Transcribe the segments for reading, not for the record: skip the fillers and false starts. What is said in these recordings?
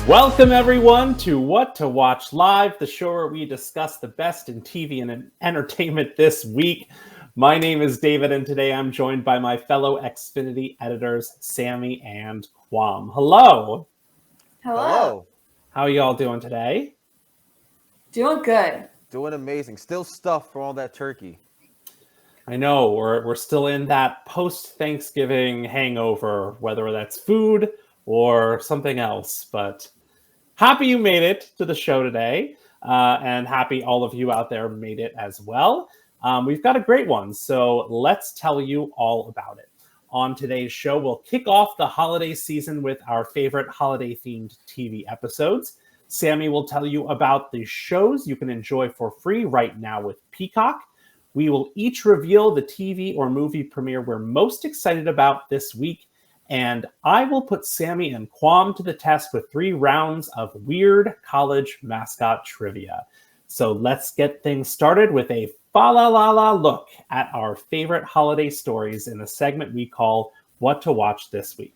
Welcome, everyone, to What to Watch Live, the show where we discuss the best in TV and entertainment this week. My name is David, and today I'm joined by my fellow Xfinity editors, Sammy and Quam. Hello. Hello. How are you all doing today? Doing good. Doing amazing. Still stuffed from all that turkey. I know, we're still in that post-Thanksgiving hangover, whether that's food or something else, but happy you made it to the show today, and happy all of you out there made it as well. We've got a great one, so let's tell you all about it. On today's show, we'll kick off the holiday season with our favorite holiday-themed TV episodes. Sammy will tell you about the shows you can enjoy for free right now with Peacock. We will each reveal the TV or movie premiere we're most excited about this week, and I will put Sammy and Quam to the test with 3 rounds of weird college mascot trivia. So let's get things started with a fa-la-la-la look at our favorite holiday stories in the segment we call What to Watch This Week.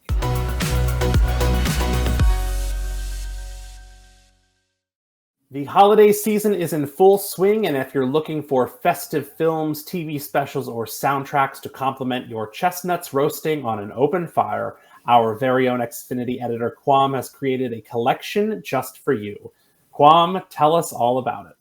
The holiday season is in full swing, and if you're looking for festive films, TV specials, or soundtracks to complement your chestnuts roasting on an open fire, our very own Xfinity editor Quam has created a collection just for you. Quam, tell us all about it.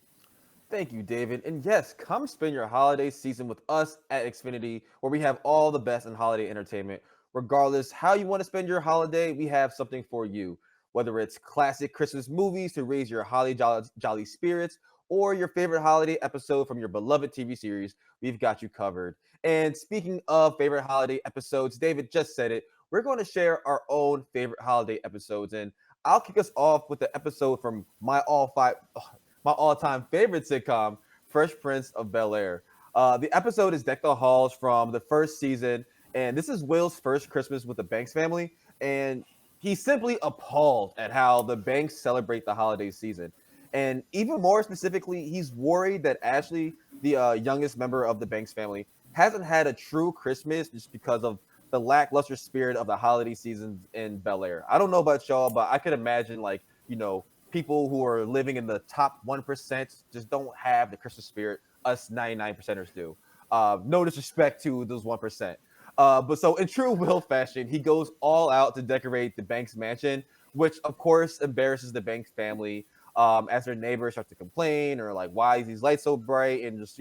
Thank you, David. And yes, come spend your holiday season with us at Xfinity, where we have all the best in holiday entertainment. Regardless how you want to spend your holiday, we have something for you. Whether it's classic Christmas movies to raise your holly jolly spirits, or your favorite holiday episode from your beloved TV series, we've got you covered. And speaking of favorite holiday episodes, David just said it. We're going to share our own favorite holiday episodes, and I'll kick us off with the episode from my all-time favorite sitcom, Fresh Prince of BelAir. The episode is Deck the Halls from the first season, and this is Will's first Christmas with the Banks family, and he's simply appalled at how the Banks celebrate the holiday season. And even more specifically, he's worried that Ashley, the youngest member of the Banks family, hasn't had a true Christmas just because of the lackluster spirit of the holiday season in BelAir. I don't know about y'all, but I could imagine, people who are living in the top 1% just don't have the Christmas spirit us 99%ers do. No disrespect to those 1%. But so in true Will fashion, he goes all out to decorate the Banks mansion, which of course embarrasses the Banks family as their neighbors start to complain or like, why is these lights so bright, and just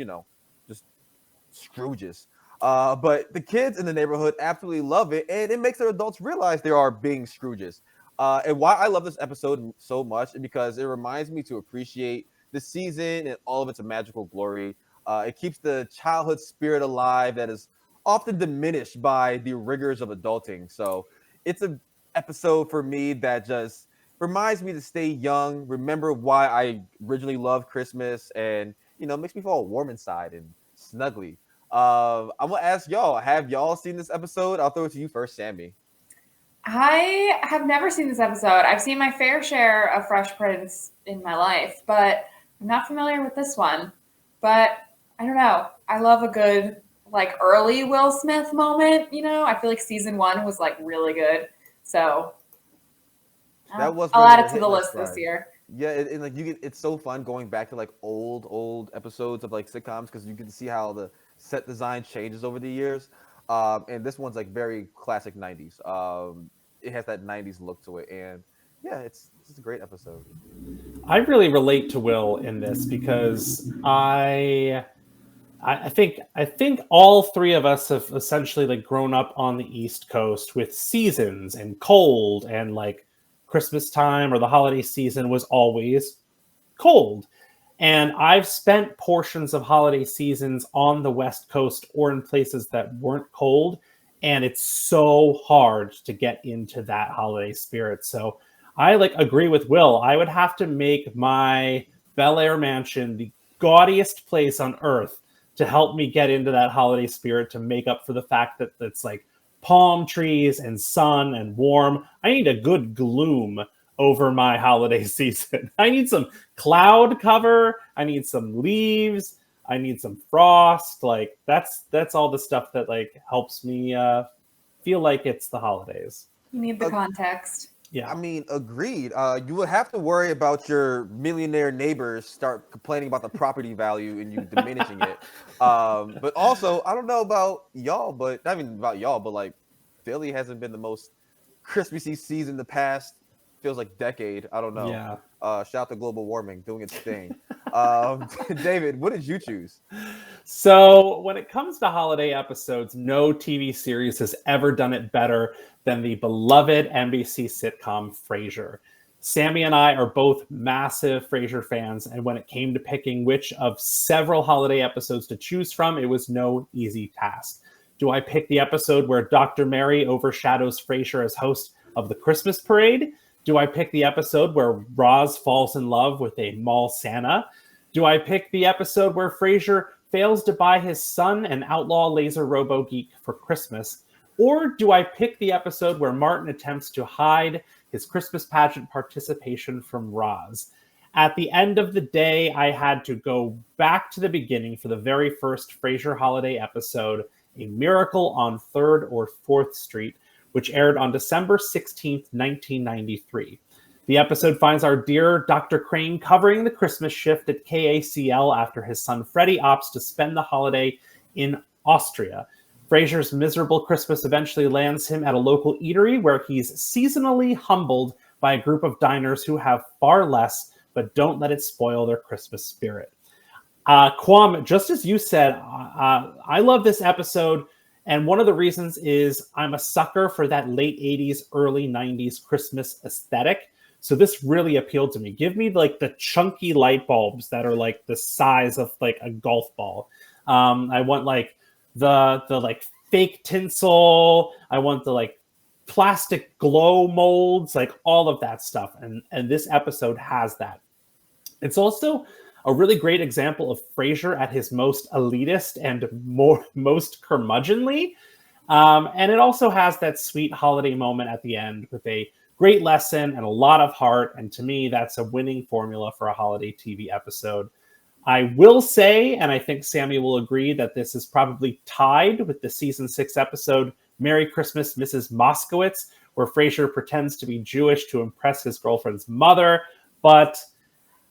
Scrooges. But the kids in the neighborhood absolutely love it, and it makes their adults realize they are being Scrooges. And why I love this episode so much is because it reminds me to appreciate the season and all of its magical glory. It keeps the childhood spirit alive that is often diminished by the rigors of adulting. So it's an episode for me that just reminds me to stay young, remember why I originally loved Christmas, and makes me feel warm inside and snuggly. I'm gonna ask y'all, have y'all seen this episode? I'll throw it to you first, Sammy. I have never seen this episode. I've seen my fair share of Fresh Prince in my life, but I'm not familiar with this one. But I don't know. I love a good early Will Smith moment. I feel like season 1 was really good. So I'll add it to the list this year. Yeah, it's so fun going back to old episodes of sitcoms, because you can see how the set design changes over the years. And this one's very classic 90s. It has that 90s look to it, and yeah, it's a great episode. I really relate to Will in this because I think all 3 of us have essentially grown up on the East Coast with seasons and cold, and Christmas time or the holiday season was always cold. And I've spent portions of holiday seasons on the West Coast or in places that weren't cold, and it's so hard to get into that holiday spirit. So I agree with Will. I would have to make my BelAir mansion the gaudiest place on earth to help me get into that holiday spirit, to make up for the fact that it's palm trees and sun and warm. I need a good gloom over my holiday season. I need some cloud cover. I need some leaves. I need some frost. That's all the stuff that helps me feel like it's the holidays. You need the context. Yeah. I mean, agreed. You would have to worry about your millionaire neighbors start complaining about the property value and you diminishing it. But also, I don't know about y'all, but not even about y'all, but like Philly hasn't been the most Christmassy season the past feels like decade. I don't know. Yeah. Shout out to global warming doing its thing. David, what did you choose? So, when it comes to holiday episodes, no TV series has ever done it better than the beloved NBC sitcom Frasier. Sammy and I are both massive Frasier fans, and when it came to picking which of several holiday episodes to choose from, it was no easy task. Do I pick the episode where Dr. Mary overshadows Frasier as host of the Christmas parade? Do I pick the episode where Roz falls in love with a mall Santa? Do I pick the episode where Frasier fails to buy his son an outlaw laser robo geek for Christmas? Or do I pick the episode where Martin attempts to hide his Christmas pageant participation from Roz? At the end of the day, I had to go back to the beginning for the very first Frasier holiday episode, A Miracle on 3rd or 4th Street, which aired on December 16th, 1993. The episode finds our dear Dr. Crane covering the Christmas shift at KACL after his son Freddie opts to spend the holiday in Austria. Frasier's miserable Christmas eventually lands him at a local eatery where he's seasonally humbled by a group of diners who have far less but don't let it spoil their Christmas spirit. Kwam, just as you said, I love this episode. And one of the reasons is I'm a sucker for that late 80s, early 90s Christmas aesthetic. So this really appealed to me. Give me like the chunky light bulbs that are like the size of like a golf ball. I want like the like fake tinsel. I want the like plastic glow molds, like all of that stuff. And this episode has that. It's also a really great example of Frasier at his most elitist and most curmudgeonly. And it also has that sweet holiday moment at the end with a great lesson and a lot of heart. And to me, that's a winning formula for a holiday TV episode. I will say, and I think Sammy will agree, that this is probably tied with the season 6 episode, Merry Christmas, Mrs. Moskowitz, where Frasier pretends to be Jewish to impress his girlfriend's mother. But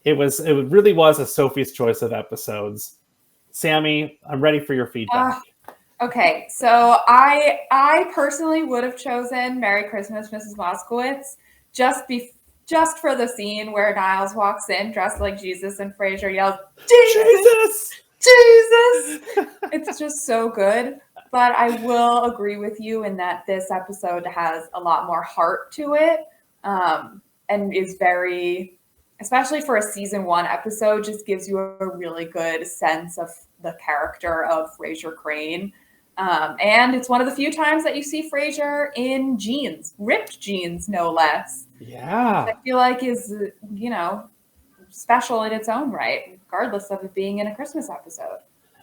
it really was a Sophie's choice of episodes. Sammy, I'm ready for your feedback. Okay, so I personally would have chosen Merry Christmas, Mrs. Moskowitz, just for the scene where Niles walks in dressed like Jesus and Frasier yells, Jesus! Jesus! It's just so good. But I will agree with you in that this episode has a lot more heart to it, and is very, especially for a season 1 episode, just gives you a really good sense of the character of Frasier Crane. And it's one of the few times that you see Frasier in jeans, ripped jeans, no less. Yeah. I feel like is, special in its own right, regardless of it being in a Christmas episode.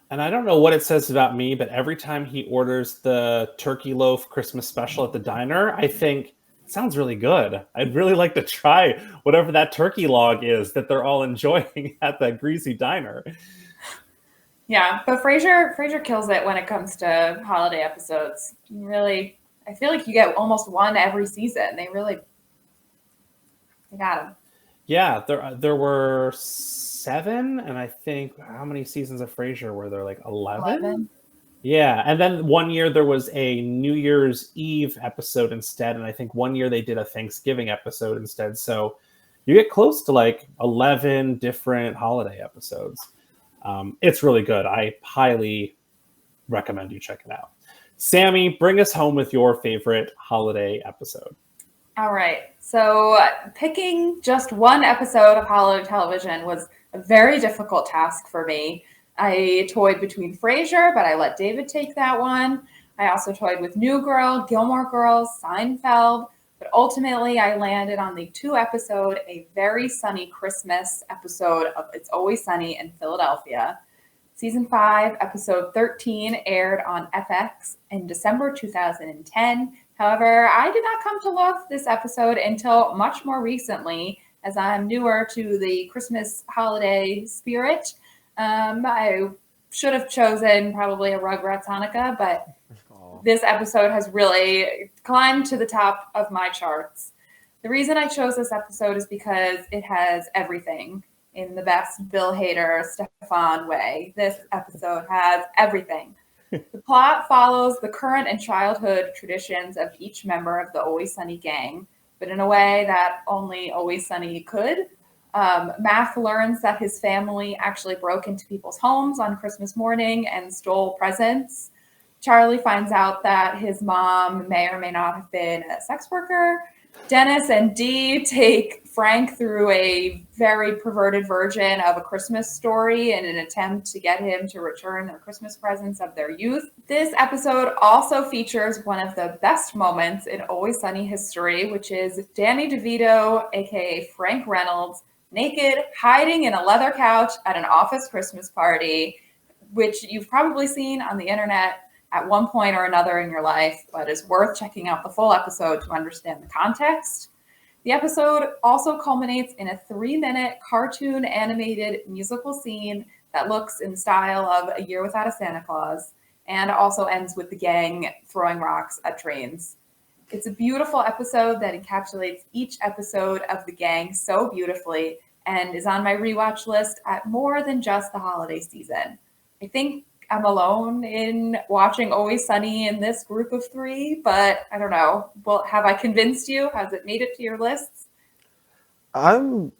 And I don't know what it says about me, but every time he orders the turkey loaf Christmas special at the diner, I think, it sounds really good. I'd really like to try whatever that turkey log is that they're all enjoying at the greasy diner. Yeah, but Frasier kills it when it comes to holiday episodes. Really, I feel like you get almost one every season. They got him. Yeah, there were 7, and I think how many seasons of Frasier were there? Like 11? Yeah, and then one year there was a New Year's Eve episode instead, and I think one year they did a Thanksgiving episode instead. So you get close to like 11 different holiday episodes. It's really good. I highly recommend you check it out. Sammy, bring us home with your favorite holiday episode. All right. So picking just one episode of holiday television was a very difficult task for me. I toyed between Frasier, but I let David take that one. I also toyed with New Girl, Gilmore Girls, Seinfeld, but ultimately I landed on the 2-episode, A Very Sunny Christmas episode of It's Always Sunny in Philadelphia. Season 5, episode 13 aired on FX in December 2010. However, I did not come to love this episode until much more recently, as I'm newer to the Christmas holiday spirit. I should have chosen probably a Rugrats Hanukkah, but this episode has really climbed to the top of my charts. The reason I chose this episode is because it has everything in the best Bill Hader, Stefan way. This episode has everything. The plot follows the current and childhood traditions of each member of the Always Sunny gang, but in a way that only Always Sunny could. Mac learns that his family actually broke into people's homes on Christmas morning and stole presents. Charlie finds out that his mom may or may not have been a sex worker. Dennis and Dee take Frank through a very perverted version of A Christmas Story in an attempt to get him to return their Christmas presents of their youth. This episode also features one of the best moments in Always Sunny history, which is Danny DeVito, aka Frank Reynolds, naked, hiding in a leather couch at an office Christmas party, which you've probably seen on the internet at one point or another in your life, but is worth checking out the full episode to understand the context. The episode also culminates in a 3-minute cartoon animated musical scene that looks in the style of A Year Without a Santa Claus, and also ends with the gang throwing rocks at trains. It's a beautiful episode that encapsulates each episode of the gang so beautifully and is on my rewatch list at more than just the holiday season. I think I'm alone in watching Always Sunny in this group of 3, but I don't know. Well, have I convinced you? Has it made it to your lists? I've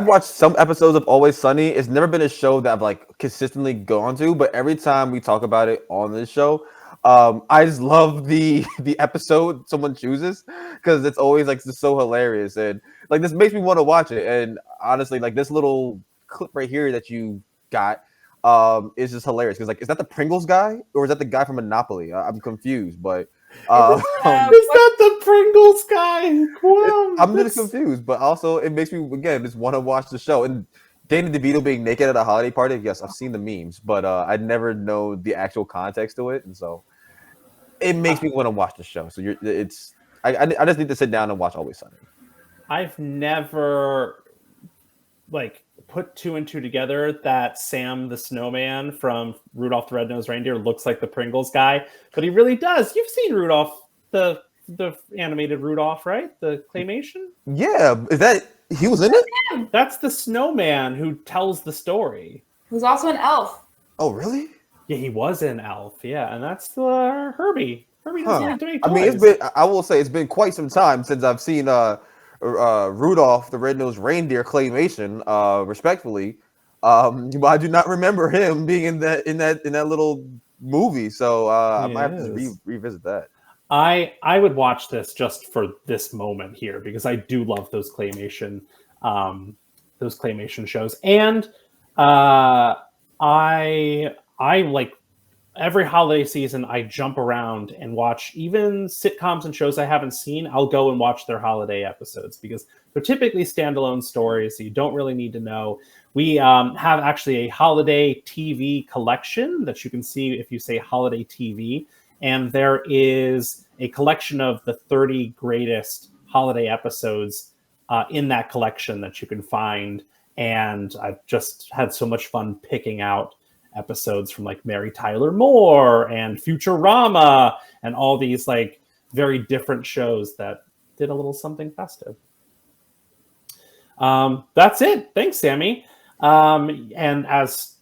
watched some episodes of Always Sunny. It's never been a show that I've like consistently gone to, but every time we talk about it on this show, I just love the episode someone chooses because it's always like just so hilarious and like this makes me want to watch it. And honestly, like this little clip right here that you got is just hilarious because like is that the Pringles guy or is that the guy from Monopoly? I'm confused, but is that the Pringles guy? Wow, I'm just confused, but also it makes me again just want to watch the show. And Danny DeVito being naked at a holiday party, yes, I've seen the memes, but I'd never know the actual context to it, and so it makes me want to watch the show. So I just need to sit down and watch Always Sunny. I've never like put 2 and 2 together that Sam the Snowman from Rudolph the Red-Nosed Reindeer looks like the Pringles guy, but he really does. You've seen Rudolph, the animated Rudolph, right? The claymation? Yeah, is that he was in it? That's the snowman who tells the story. Who's also an elf. Oh, really? Yeah, he was an elf. Yeah, and that's Herbie. Herbie doesn't like to make toys. I mean, I will say it's been quite some time since I've seen Rudolph the Red-Nosed Reindeer claymation, respectfully. But I do not remember him being in that little movie, so I might have to revisit that. I would watch this just for this moment here because I do love those claymation shows, and I like every holiday season I jump around and watch even sitcoms and shows I haven't seen. I'll go and watch their holiday episodes because they're typically standalone stories, so you don't really need to know. We have actually a holiday TV collection that you can see if you say holiday TV. And there is a collection of the 30 greatest holiday episodes in that collection that you can find. And I've just had so much fun picking out episodes from like Mary Tyler Moore and Futurama and all these like very different shows that did a little something festive. That's it. Thanks, Sammy. And as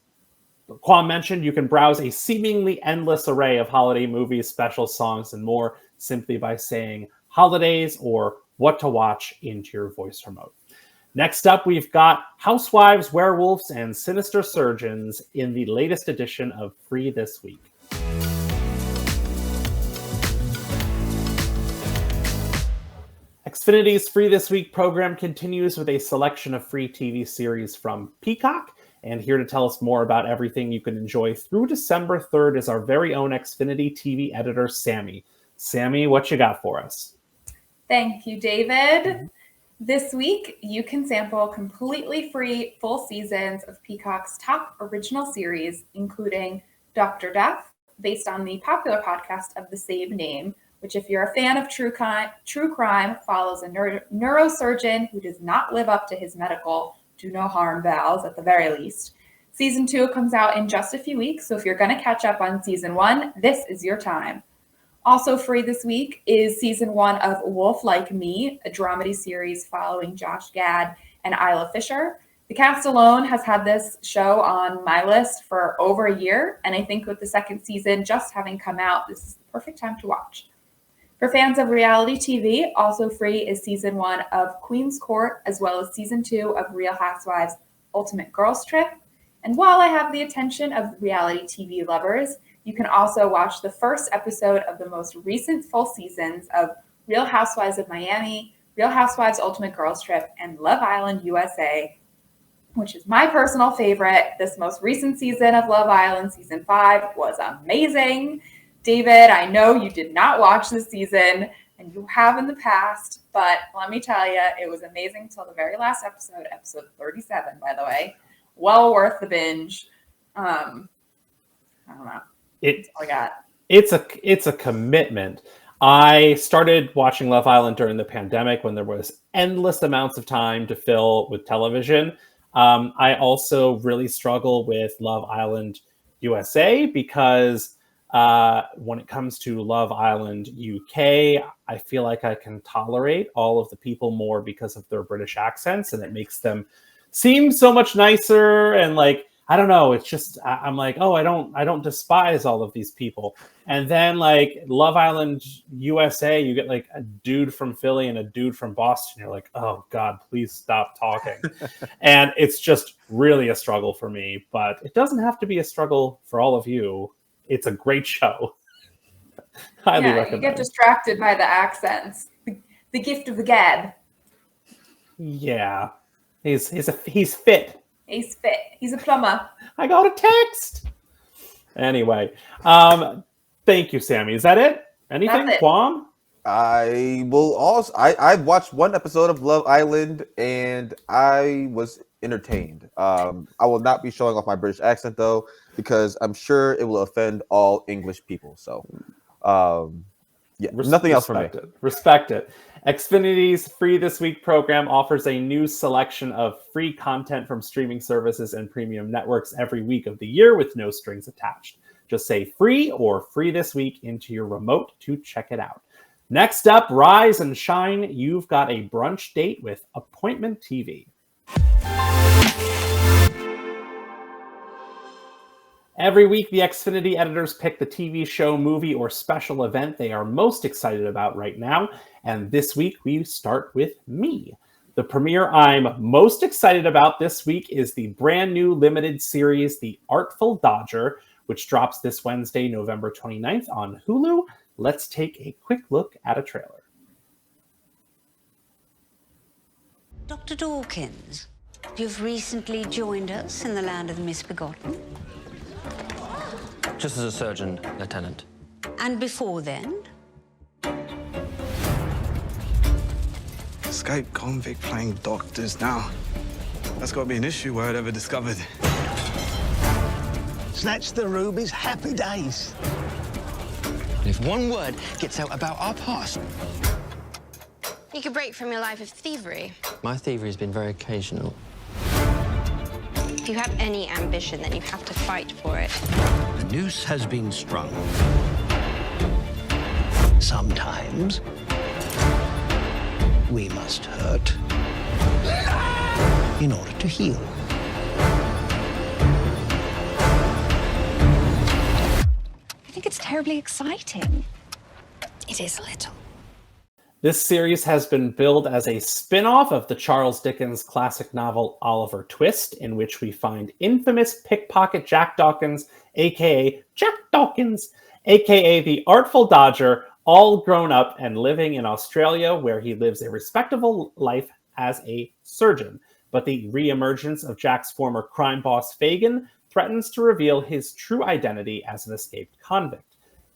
Kwam mentioned, you can browse a seemingly endless array of holiday movies, special songs, and more simply by saying holidays or what to watch into your voice remote. Next up, we've got Housewives, Werewolves, and Sinister Surgeons in the latest edition of Free This Week. Xfinity's Free This Week program continues with a selection of free TV series from Peacock. And here to tell us more about everything you can enjoy through December 3rd is our very own Xfinity TV editor, Sammy. Sammy, what you got for us? Thank you, David. This week, you can sample completely free full seasons of Peacock's top original series, including Dr. Death, based on the popular podcast of the same name, which, if you're a fan of true crime, follows a neurosurgeon who does not live up to his medical do no harm vows at the very least. Season 2 comes out in just a few weeks, so if you're going to catch up on Season 1, this is your time. Also free this week is season 1 of Wolf Like Me, a dramedy series following Josh Gad and Isla Fisher. The cast alone has had this show on my list for over a year, and I think with the second season just having come out, this is the perfect time to watch. For fans of reality TV, also free is season 1 of Queen's Court, as well as season 2 of Real Housewives Ultimate Girls Trip. And while I have the attention of reality TV lovers, you can also watch the first episode of the most recent full seasons of Real Housewives of Miami, Real Housewives Ultimate Girls Trip, and Love Island USA, which is my personal favorite. This most recent season of Love Island, season 5, was amazing. David, I know you did not watch this season, and you have in the past, but let me tell you, it was amazing until the very last episode 37, by the way. Well worth the binge. I don't know. That's all I got. It's a commitment. I started watching Love Island during the pandemic when there was endless amounts of time to fill with television. I also really struggle with Love Island USA because when it comes to Love Island UK, I feel like I can tolerate all of the people more because of their British accents, and it makes them seem so much nicer. And like, I don't know, it's just, I'm like, oh, I don't despise all of these people. And then like Love Island USA, you get like a dude from Philly and a dude from Boston. You're like, oh God, please stop talking. And it's just really a struggle for me, but it doesn't have to be a struggle for all of you. It's a great show. Highly recommend. You get distracted by the accents. The gift of the gab. Yeah. He's fit. He's fit. He's a plumber. I got a text. Anyway, thank you, Sammy. Is that it? Anything? Quam? I will also. I watched one episode of Love Island and I was entertained. I will not be showing off my British accent though, because I'm sure it will offend all English people. So, yeah, nothing else for me. Respect it. Xfinity's Free This Week program offers a new selection of free content from streaming services and premium networks every week of the year with no strings attached. Just say free or free this week into your remote to check it out. Next up, rise and shine. You've got a brunch date with Appointment TV. Every week, the Xfinity editors pick the TV show, movie, or special event they are most excited about right now. And this week, we start with me. The premiere I'm most excited about this week is the brand new limited series, The Artful Dodger, which drops this Wednesday, November 29th on Hulu. Let's take a quick look at a trailer. Dr. Dawkins, you've recently joined us in the land of the misbegotten. Just as a surgeon, Lieutenant. And before then? Escaped convict playing doctors now. That's got to be an issue where I'd ever discovered. Snatch the rubies, happy days. If one word gets out about our past... You could break from your life of thievery. My thievery has been very occasional. If you have any ambition, then you have to fight for it. The noose has been strung. Sometimes we must hurt in order to heal. I think it's terribly exciting. It is a little. This series has been billed as a spin-off of the Charles Dickens classic novel Oliver Twist, in which we find infamous pickpocket Jack Dawkins, aka Jack Dawkins, aka the Artful Dodger, all grown up and living in Australia, where he lives a respectable life as a surgeon. But the re-emergence of Jack's former crime boss Fagin threatens to reveal his true identity as an escaped convict.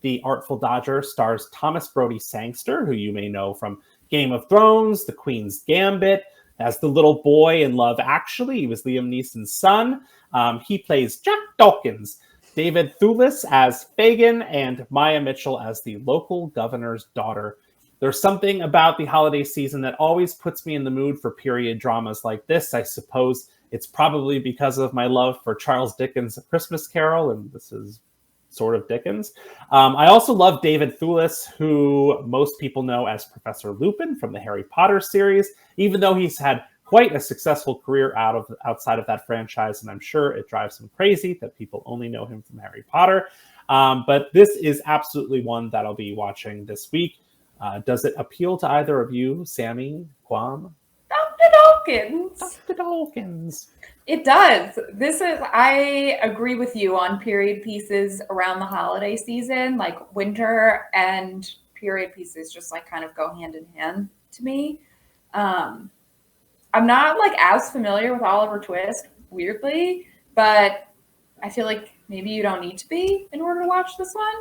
The Artful Dodger stars Thomas Brodie Sangster, who you may know from Game of Thrones, The Queen's Gambit, as the little boy in Love Actually. He was Liam Neeson's son. He plays Jack Dawkins. David Thewlis as Fagin, and Maya Mitchell as the local governor's daughter. There's something about the holiday season that always puts me in the mood for period dramas like this. I suppose it's probably because of my love for Charles Dickens' A Christmas Carol, and this is sort of Dickens. I also love David Thewlis, who most people know as Professor Lupin from the Harry Potter series, even though he's had quite a successful career outside of that franchise, and I'm sure it drives him crazy that people only know him from Harry Potter. But this is absolutely one that I'll be watching this week. Does it appeal to either of you, Sammy, Guam? Dr. Dawkins. Dr. Dawkins. It does. I agree with you on period pieces around the holiday season. Like winter and period pieces just like kind of go hand in hand to me. I'm not like as familiar with Oliver Twist, weirdly, but I feel like maybe you don't need to be in order to watch this one.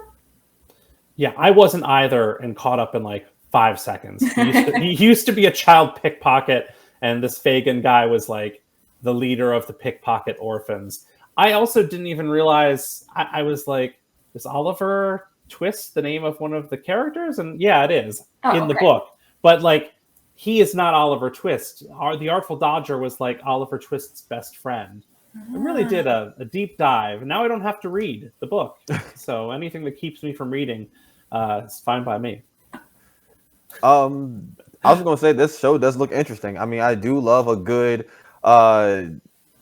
Yeah, I wasn't either and caught up in like 5 seconds. He used to be a child pickpocket, and this Fagin guy was like the leader of the pickpocket orphans. I also didn't even realize, I was like, is Oliver Twist the name of one of the characters? And yeah, it is in the book. But like, he is not Oliver Twist. The Artful Dodger was like Oliver Twist's best friend. I really did a deep dive. Now I don't have to read the book. So anything that keeps me from reading is fine by me. I was going to say this show does look interesting. I mean, I do love a good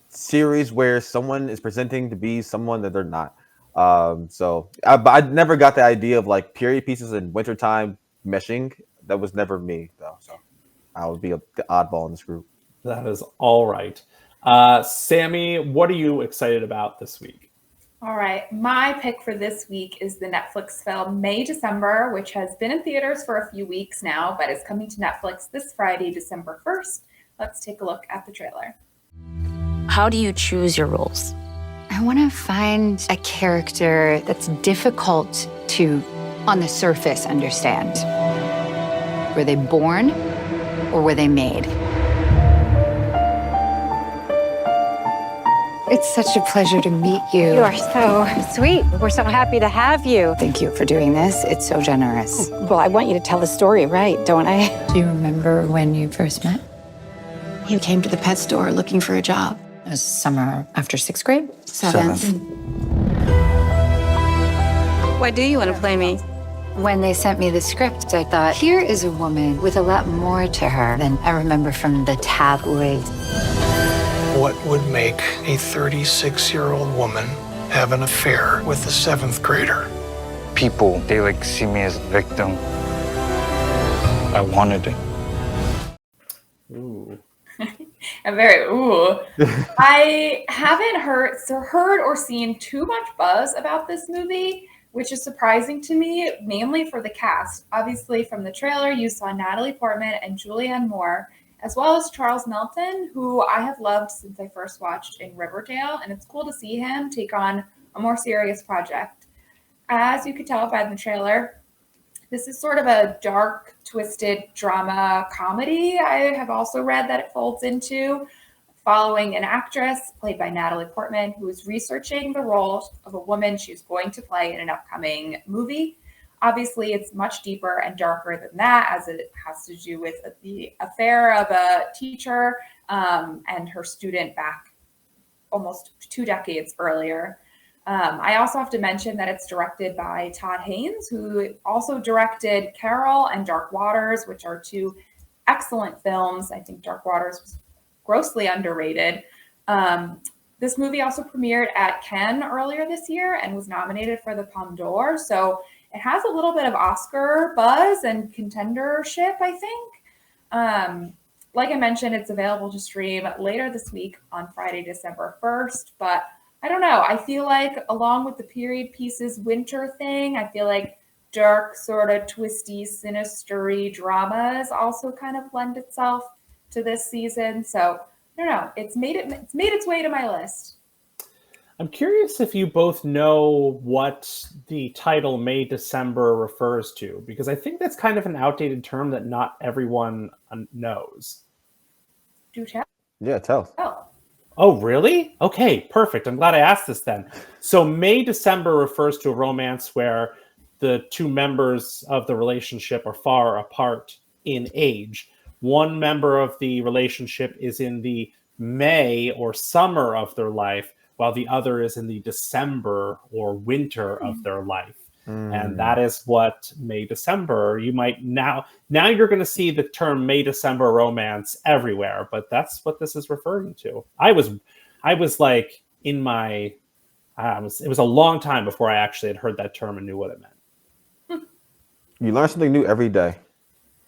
series where someone is presenting to be someone that they're not. I never got the idea of like period pieces in wintertime meshing. That was never me, though. So I would be the oddball in this group. That is all right. Sammy, what are you excited about this week? All right. My pick for this week is the Netflix film May December, which has been in theaters for a few weeks now, but is coming to Netflix this Friday, December 1st. Let's take a look at the trailer. How do you choose your roles? I want to find a character that's difficult to, on the surface, understand. Were they born or were they made? It's such a pleasure to meet you. You are so sweet. We're so happy to have you. Thank you for doing this. It's so generous. Well, I want you to tell the story right, don't I? Do you remember when you first met? You came to the pet store looking for a job. It was summer after 6th grade? Seventh. Why do you want to play me? When they sent me the script, I thought, here is a woman with a lot more to her than I remember from the tabloids. What would make a 36-year-old woman have an affair with a 7th grader? People, they like see me as a victim. I wanted it. Ooh. I haven't heard or seen too much buzz about this movie, which is surprising to me, mainly for the cast. Obviously, from the trailer, you saw Natalie Portman and Julianne Moore, as well as Charles Melton, who I have loved since I first watched in Riverdale, and it's cool to see him take on a more serious project. As you could tell by the trailer, this is sort of a dark, twisted drama comedy. I have also read that it folds into, following an actress played by Natalie Portman, who is researching the role of a woman she's going to play in an upcoming movie. Obviously, it's much deeper and darker than that, as it has to do with the affair of a teacher and her student back almost 2 decades earlier. I also have to mention that it's directed by Todd Haynes, who also directed Carol and Dark Waters, which are 2 excellent films. I think Dark Waters was grossly underrated. This movie also premiered at Cannes earlier this year and was nominated for the Palme d'Or. So it has a little bit of Oscar buzz and contendership, I think. Like I mentioned, it's available to stream later this week on Friday, December 1st. But I don't know. I feel like along with the period pieces winter thing, I feel like dark, sort of twisty, sinister-y dramas also kind of lend itself to this season. So I don't know. It's made its way to my list. I'm curious if you both know what the title May December refers to, because I think that's kind of an outdated term that not everyone knows. Do tell. Yeah, tell. Oh, really? Okay, perfect. I'm glad I asked this then. So May December refers to a romance where the 2 members of the relationship are far apart in age. One member of the relationship is in the May or summer of their life, while the other is in the December or winter of their life. And that is what May December, you might now you're going to see the term May December romance everywhere, but that's what this is referring to. I was like in my it was a long time before I actually had heard that term and knew what it meant. You learn something new every day.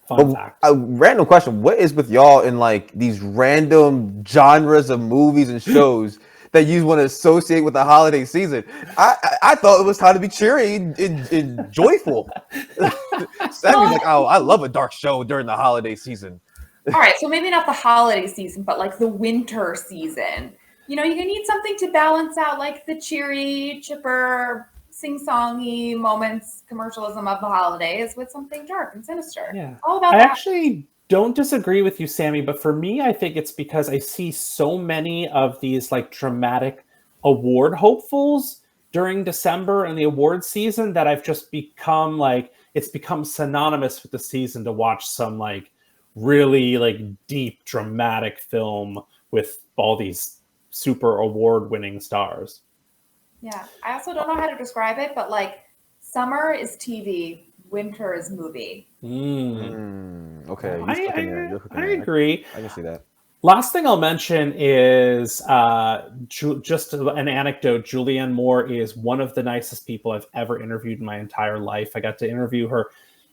Fun fact. A random question: what is with y'all in like these random genres of movies and shows that you want to associate with the holiday season? I thought it was time to be cheery and joyful. Sammy's like, oh, I love a dark show during the holiday season. All right, so maybe not the holiday season, but like the winter season. You know, you need something to balance out like the cheery, chipper, sing-songy moments, commercialism of the holidays with something dark and sinister. Yeah. All about I that. actually don't disagree with you, Sammy, but for me, I think it's because I see so many of these like dramatic award hopefuls during December and the award season that I've just become like, it's become synonymous with the season to watch some like really like deep dramatic film with all these super award winning stars. Yeah, I also don't know how to describe it, but like summer is TV, winter is movie. Okay, I agree. I can see that. Last thing I'll mention is just an anecdote. Julianne Moore is one of the nicest people I've ever interviewed in my entire life. I got to interview her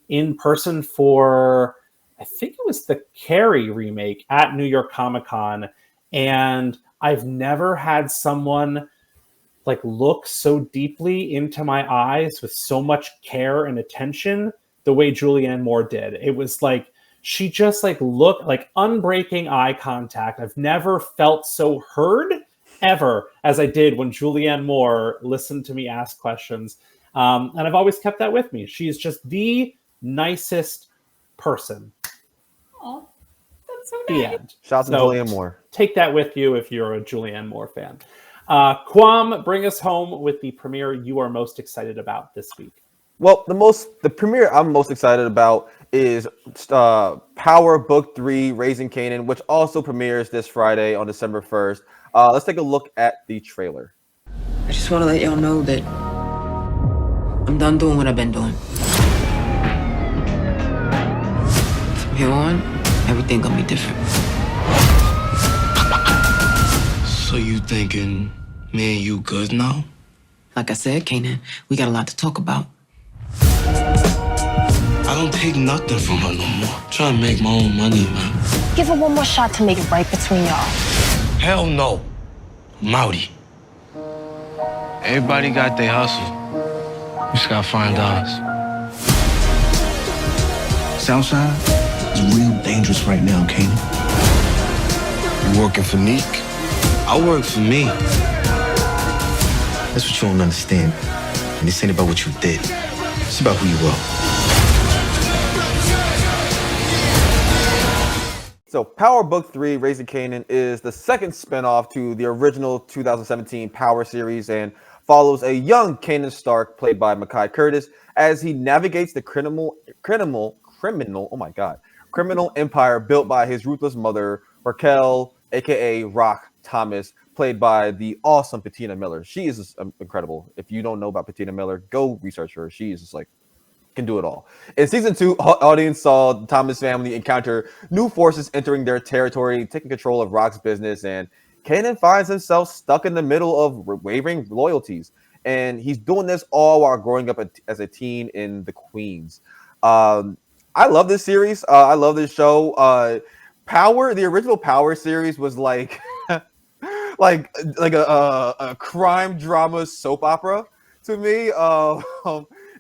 in person for, I think it was the Carrie remake at New York Comic Con, and I've never had someone like look so deeply into my eyes with so much care and attention the way Julianne Moore did. It was like she just like looked like unbreaking eye contact. I've never felt so heard ever as I did when Julianne Moore listened to me ask questions. And I've always kept that with me. She's just the nicest person. Oh, that's so The nice. end. Shout out to Julianne Moore. Take that with you if you're a Julianne Moore fan. Quam, bring us home with the premiere you are most excited about this week. Well, the premiere I'm most excited about is Power Book 3, Raising Kanan, which also premieres this Friday on December 1st. Let's take a look at the trailer. I just want to let y'all know that I'm done doing what I've been doing. From here on, everything gonna be different. So you thinking me and you good now? Like I said, Kanan, we got a lot to talk about. I don't take nothing from her no more. I'm trying to make my own money, man. Give her one more shot to make it right between y'all. Hell no. I'm outie. Everybody got their hustle. We just gotta find ours. Southside is real dangerous right now, Kanan. You working for Neek? I work for me. That's what you don't understand. And this ain't about what you did. It's about who you are. So Power Book 3, Raising Kanan is the second spinoff to the original 2017 Power series and follows a young Kanan Stark, played by Mekhi Curtis, as he navigates the criminal empire built by his ruthless mother, Raquel, aka Rock Thomas, played by the awesome Patina Miller. She is just incredible. If you don't know about Patina Miller, go research her. She is just like, can do it all. In season 2, audience saw the Thomas family encounter new forces entering their territory, taking control of Rock's business, and Kanan finds himself stuck in the middle of wavering loyalties. And he's doing this all while growing up as a teen in the Queens. I love this series. I love this show. Power, the original Power series was like like a crime drama soap opera to me,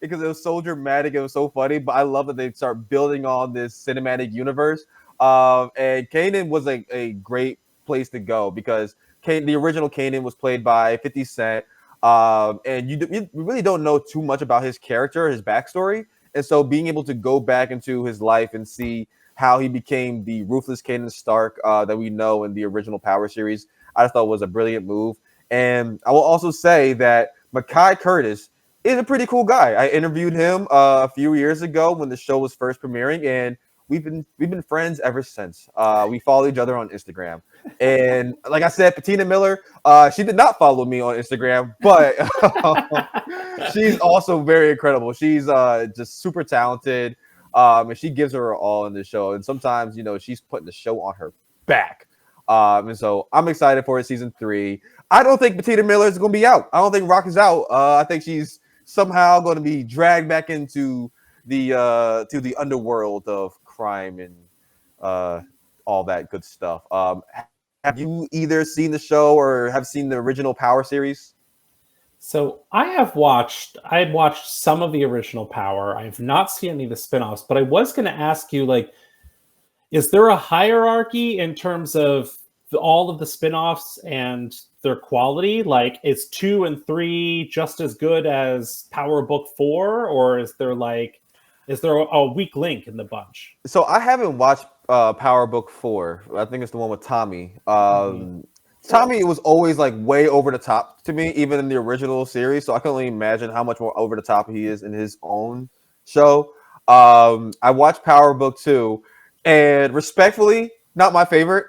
because it was so dramatic, it was so funny. But I love that they start building on this cinematic universe. And Kanan was a great place to go because the original Kanan was played by 50 Cent, and you really don't know too much about his character, his backstory. And so being able to go back into his life and see how he became the ruthless Kanan Stark that we know in the original Power series, I thought was a brilliant move. And I will also say that Mekhi Curtis is a pretty cool guy. I interviewed him a few years ago when the show was first premiering, and we've been friends ever since. We follow each other on Instagram, and like I said, Patina Miller, she did not follow me on Instagram, but she's also very incredible. She's just super talented, and she gives her all in the show. And sometimes, she's putting the show on her back. And so I'm excited for season 3. I don't think Patina Miller is going to be out. I don't think Rock is out. I think she's somehow going to be dragged back into the underworld of crime and all that good stuff. Have you either seen the show or have seen the original Power series? So I had watched some of the original Power. I have not seen any of the spinoffs, but I was going to ask you, like, is there a hierarchy in terms of all of the spinoffs and their quality? Like, is 2 and 3 just as good as Power Book 4, or is there a weak link in the bunch? So I haven't watched Power Book 4. I think it's the one with Tommy. Tommy was always like way over the top to me, even in the original series. So I can only imagine how much more over the top he is in his own show. I watched Power Book 2, and respectfully, not my favorite.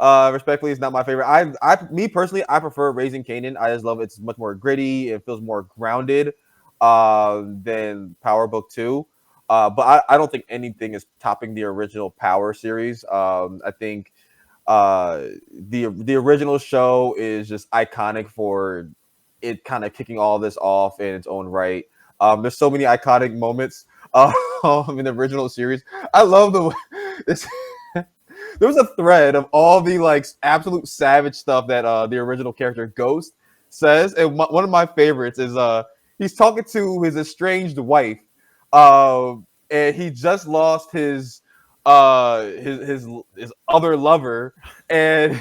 Respectfully, it's not my favorite. Me personally, I prefer Raising Kanan. I just love it. It's much more gritty. It feels more grounded than Power Book 2. But I don't think anything is topping the original Power series. I think the original show is just iconic for it kind of kicking all this off in its own right. There's so many iconic moments in the original series. I love this. There was a thread of all the like absolute savage stuff that the original character Ghost says, and one of my favorites is he's talking to his estranged wife, and he just lost his other lover, and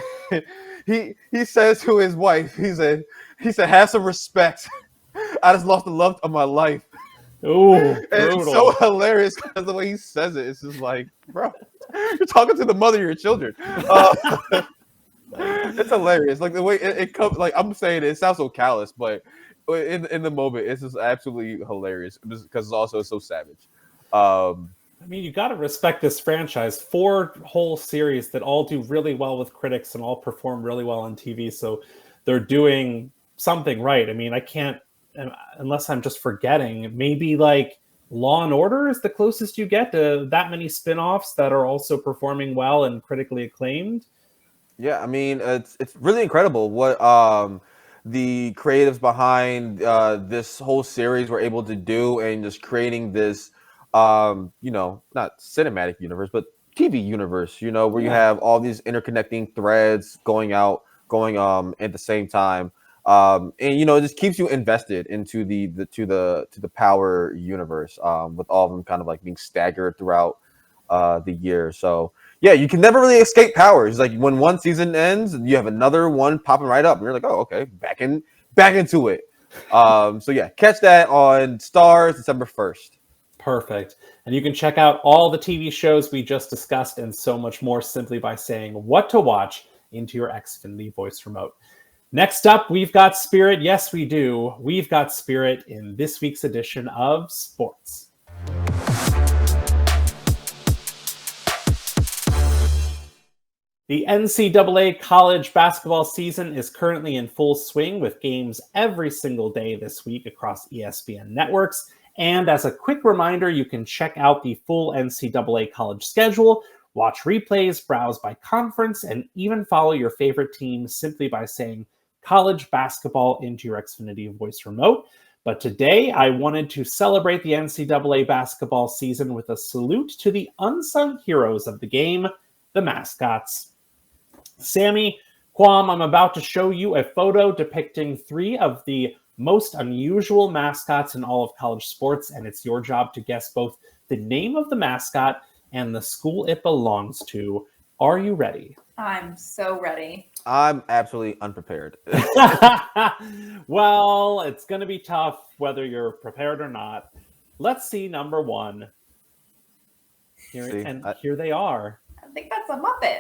he says to his wife, he said, "Have some respect. I just lost the love of my life." Oh, it's so hilarious because the way he says it, it's just like, bro, you're talking to the mother of your children. It's hilarious. Like the way it comes, like I'm saying it sounds so callous, but in the moment, it's just absolutely hilarious because it's also so savage. I mean, you got to respect this franchise. 4 whole series that all do really well with critics and all perform really well on TV. So they're doing something right. I mean, I can't, unless I'm just forgetting, maybe like Law and Order is the closest you get to that many spinoffs that are also performing well and critically acclaimed. Yeah, I mean, it's really incredible what the creatives behind this whole series were able to do, and just creating this, not cinematic universe, but TV universe. Where you have all these interconnecting threads going at the same time. And it just keeps you invested into the Power universe, with all of them kind of like being staggered throughout the year. So yeah, you can never really escape Power. It's like when one season ends, you have another one popping right up, and you're like, oh, okay, back into it. So yeah, catch that on Stars December 1st. Perfect. And you can check out all the TV shows we just discussed and so much more simply by saying what to watch into your Xfinity voice remote. Next up, we've got Spirit. Yes, we do. We've got Spirit in this week's edition of Sports. The NCAA college basketball season is currently in full swing with games every single day this week across ESPN networks. And as a quick reminder, you can check out the full NCAA college schedule, watch replays, browse by conference, and even follow your favorite team simply by saying college basketball into your Xfinity voice remote. But today, I wanted to celebrate the NCAA basketball season with a salute to the unsung heroes of the game, the Mascots. Sammy, Quam, I'm about to show you a photo depicting 3 of the most unusual mascots in all of college sports, and it's your job to guess both the name of the mascot and the school it belongs to. Are you ready? I'm so ready. I'm absolutely unprepared. Well, it's going to be tough whether you're prepared or not. Let's see number 1. Here they are. I think that's a Muppet.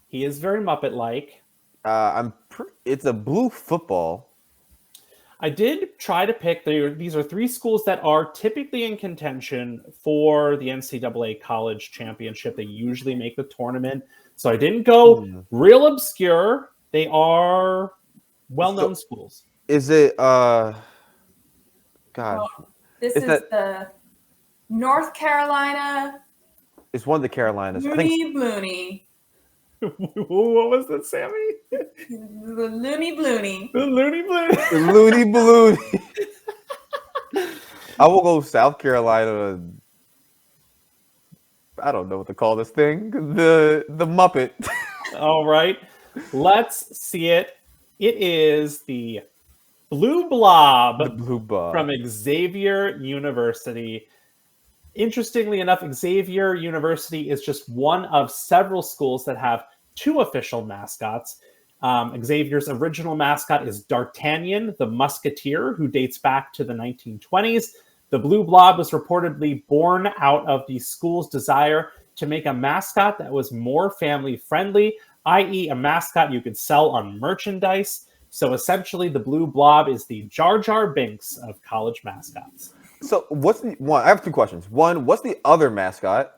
He is very Muppet-like. It's a blue football. I did try to pick. These are three schools that are typically in contention for the NCAA college championship. They usually make the tournament. So I didn't go real obscure. They are well-known schools. Is it God? This is the North Carolina. It's one of the Carolinas. Looney Blooney. What was that, Sammy? The Looney Blooney. The Looney Blooney. The Looney Blooney. I will go South Carolina. I don't know what to call this thing. The Muppet. All right. Let's see it. It is the Blue Blob. The Blue Blob. From Xavier University. Interestingly enough, Xavier University is just one of several schools that have two official mascots. Xavier's original mascot is D'Artagnan, the Musketeer, who dates back to the 1920s. The Blue Blob was reportedly born out of the school's desire to make a mascot that was more family-friendly, i.e. a mascot you could sell on merchandise. So essentially, the Blue Blob is the Jar Jar Binks of college mascots. So what's the one? I have two questions. One, what's the other mascot?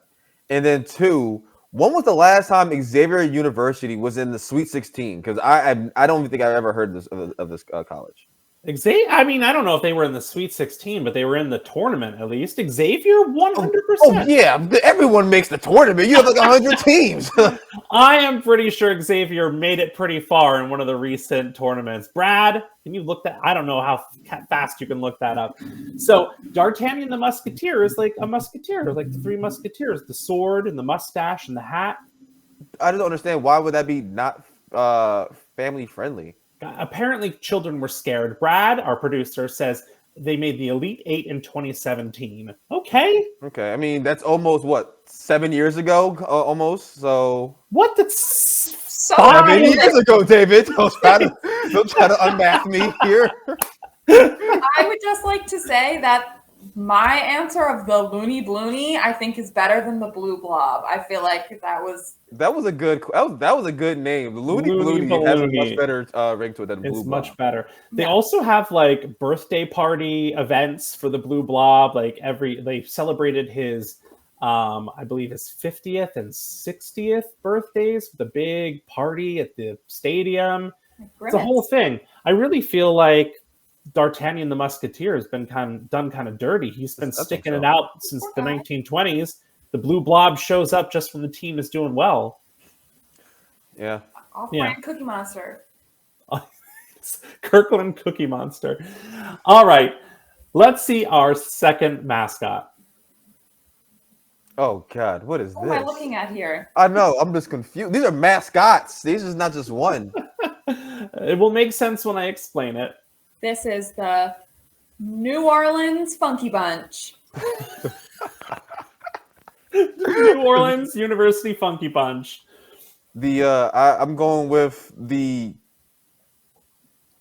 And then two, when was the last time Xavier University was in the Sweet 16? Because I don't even think I've ever heard of this college. I mean, I don't know if they were in the Sweet 16, but they were in the tournament at least. Xavier, 100%. Oh yeah, everyone makes the tournament. You have like 100 teams. I am pretty sure Xavier made it pretty far in one of the recent tournaments. Brad, can you look that? I don't know how fast you can look that up. So D'Artagnan the Musketeer is like a musketeer, like the three musketeers, the sword and the mustache and the hat. I just don't understand, why would that be not family friendly? Apparently children were scared. Brad, our producer, says they made the Elite Eight in 2017. Okay. I mean, that's almost, what, 7 years ago? Almost, so... What? That's 7 years ago, David. Don't try to unmask me here. I would just like to say that my answer of the Looney Blooney, I think, is better than the Blue Blob. I feel like that was a good name. The Looney Blooney has a much better ring to it than the Blue Blob. Much better. They also have like birthday party events for the Blue Blob. Like they celebrated his, I believe his 50th and 60th birthdays with a big party at the stadium. It's a whole thing. I really feel like D'Artagnan the Musketeer has been done kind of dirty. He's been sticking it out since the 1920s. The Blue Blob shows up just when the team is doing well. Yeah. Cookie Monster. Kirkland Cookie Monster. All right. Let's see our second mascot. Oh, God. What is this? What am I looking at here? I know. I'm just confused. These are mascots. These is not just one. It will make sense when I explain it. This is the New Orleans Funky Bunch. New Orleans University Funky Bunch. I'm going with the...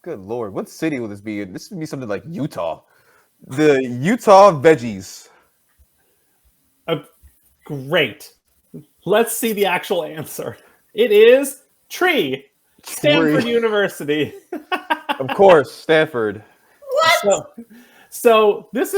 Good Lord. What city will this be in? This would be something like Utah. The Utah Veggies. Great. Let's see the actual answer. It is Tree. Stanford University. Of course, Stanford. What? So this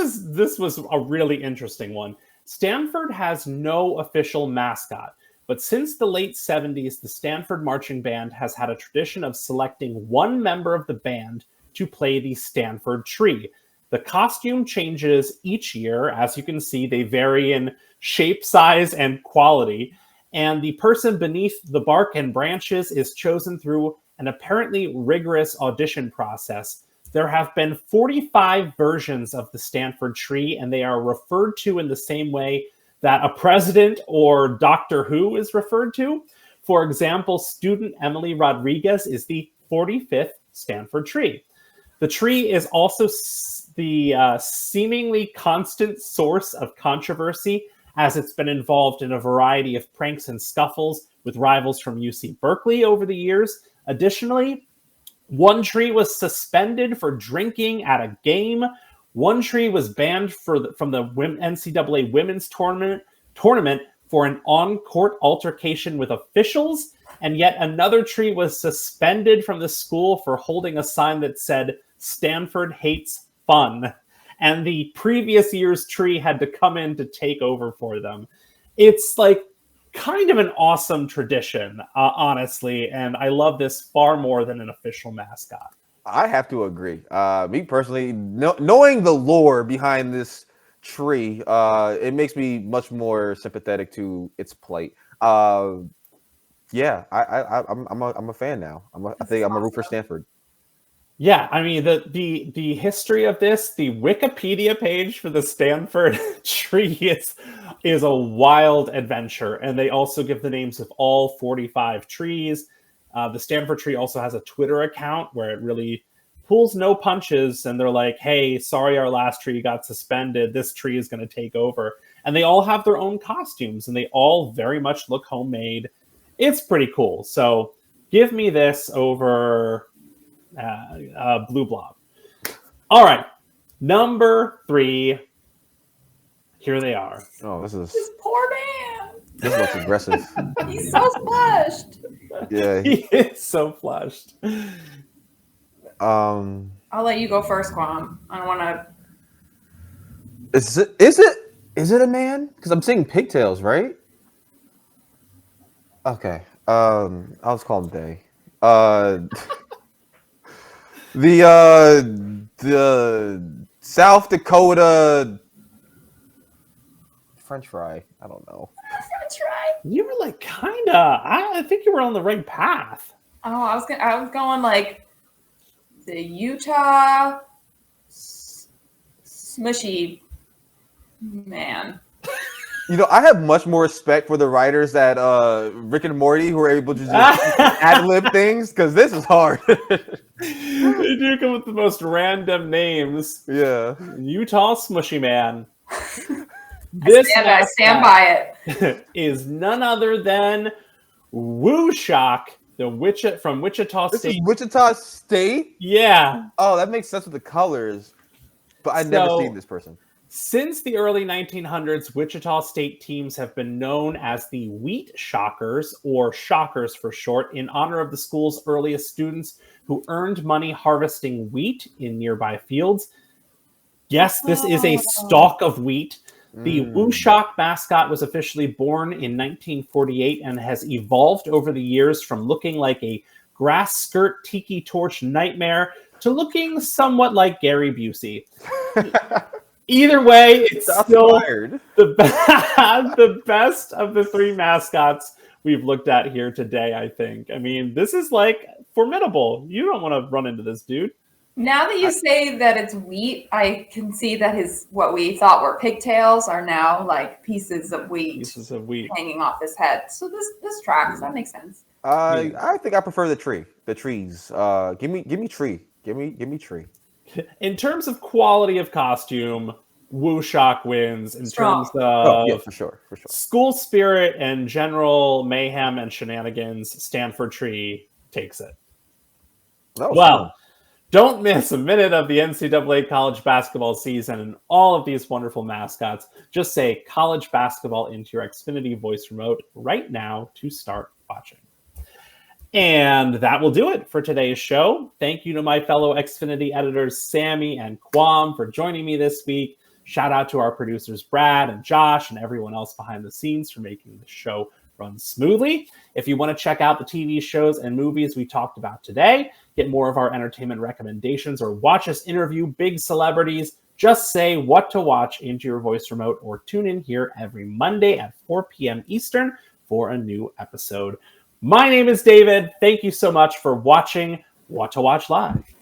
was a really interesting one. Stanford has no official mascot, but since the late 70s, the Stanford Marching Band has had a tradition of selecting one member of the band to play the Stanford Tree. The costume changes each year. As you can see, they vary in shape, size, and quality. And the person beneath the bark and branches is chosen through an apparently rigorous audition process. There have been 45 versions of the Stanford Tree, and they are referred to in the same way that a president or Doctor Who is referred to. For example, student Emily Rodriguez is the 45th Stanford Tree. The tree is also the seemingly constant source of controversy, as it's been involved in a variety of pranks and scuffles with rivals from UC Berkeley over the years. Additionally, one tree was suspended for drinking at a game. One tree was banned from the NCAA women's tournament for an on-court altercation with officials. And yet another tree was suspended from the school for holding a sign that said, Stanford hates fun. And the previous year's tree had to come in to take over for them. It's like kind of an awesome tradition, honestly. And I love this far more than an official mascot. I have to agree. Me personally, knowing the lore behind this tree, it makes me much more sympathetic to its plight. Yeah, I'm a fan now. I think I'm a root for Stanford. Yeah, I mean the history of this, the Wikipedia page for the Stanford Tree is a wild adventure, and they also give the names of all 45 trees. The Stanford Tree also has a Twitter account where it really pulls no punches, and they're like, "Hey, sorry, our last tree got suspended. This tree is going to take over," and they all have their own costumes, and they all very much look homemade. It's pretty cool. So give me this over Blue Blob. All right, number 3. Here they are. Oh, this poor man. This looks aggressive. He's so flushed. Yeah, he is so flushed. I'll let you go first, Quam. I don't want to. Is it a man? Because I'm seeing pigtails, right? Okay. I'll just call him Day. The South Dakota French fry. I don't know. French fry. You were like kinda. I think you were on the right path. Oh, I was going like the Utah smushy man. You know, I have much more respect for the writers at Rick and Morty who are able to just ad-lib things, because this is hard. They do come with the most random names. Yeah. Utah Smushy Man. I stand by it. Is none other than Woo Shock, from Wichita State. This is Wichita State? Yeah. Oh, that makes sense with the colors. But I've never seen this person. Since the early 1900s, Wichita State teams have been known as the Wheat Shockers, or Shockers for short, in honor of the school's earliest students who earned money harvesting wheat in nearby fields. Yes, this is a stalk of wheat. The Woo Shock mascot was officially born in 1948 and has evolved over the years from looking like a grass skirt tiki torch nightmare to looking somewhat like Gary Busey. Either way, it's still the best of the 3 mascots we've looked at here today, I think. I mean, this is like formidable. You don't want to run into this dude. Now that you say that it's wheat, I can see that what we thought were pigtails are now like pieces of wheat hanging off his head. So this tracks. That makes sense. I think I prefer the tree. The trees. Give me tree. Give me tree. In terms of quality of costume, Woo Shock wins. In terms of for sure. School spirit and general mayhem and shenanigans, Stanford Tree takes it. Well, don't miss a minute of the NCAA college basketball season and all of these wonderful mascots. Just say college basketball into your Xfinity voice remote right now to start watching. And that will do it for today's show. Thank you to my fellow Xfinity editors, Sammy and Quam, for joining me this week. Shout out to our producers, Brad and Josh, and everyone else behind the scenes for making the show run smoothly. If you want to check out the TV shows and movies we talked about today, get more of our entertainment recommendations, or watch us interview big celebrities, just say what to watch into your voice remote, or tune in here every Monday at 4 p.m. Eastern for a new episode. My name is David. Thank you so much for watching What to Watch Live.